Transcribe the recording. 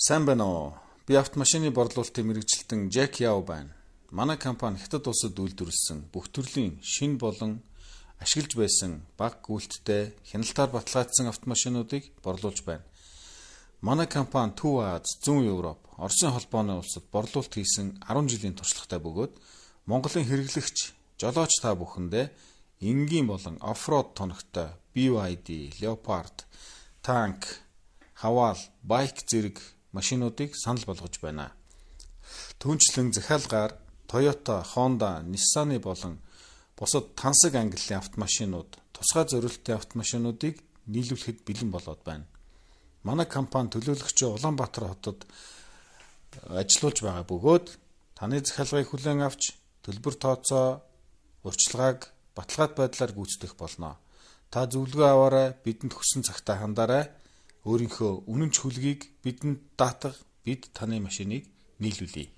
Сайн байна уу? Би автомашины борлуулалтын мэргэжилтэн Жек Яв байна. Манай компани Хятад улсад үйлдвэрлэсэн бүх төрлийн шинэ болон ашиглаж байсан бага гүйлттэй хяналтаар баталгаажсан автомашинуудыг борлуулж байна. Манай компани Төв Аз, Зүүн Европ, Оросын холбооны улсад борлуулалт хийсэн 10 жилийн туршлагатай бөгөөд Монголын хэрэглэгч, жолооч та бүхэндээ энгийн болон оффроуд тоногтой BYD, Leopard, танк, хаваал, байк зэрэг машинуудыг санал болгож байна. Түүнчлэн захиалгаар Toyota, Honda, Nissan-ы болон бусад тансаг ангиллын автомашинууд, тусгай зориулалтын автомашинуудыг нийлүүлэхэд бэлэн болоод байна. Манай компани төлөөлөгчөө Улаанбаатар хотод ажиллаж байгаа бөгөөд таны захиалгыг хүлээн авч төлбөр тооцоо, урьдчилгааг баталгаат байдлаар гүйцэтгэх болно. Та зөвлөгөө аваарай, бидэнд хүссэн цагтаа хандаарай. Өөрийнхөө үнэн ч хүлгийг бидэнд даатах, бид таны машиныг нийлүүлье.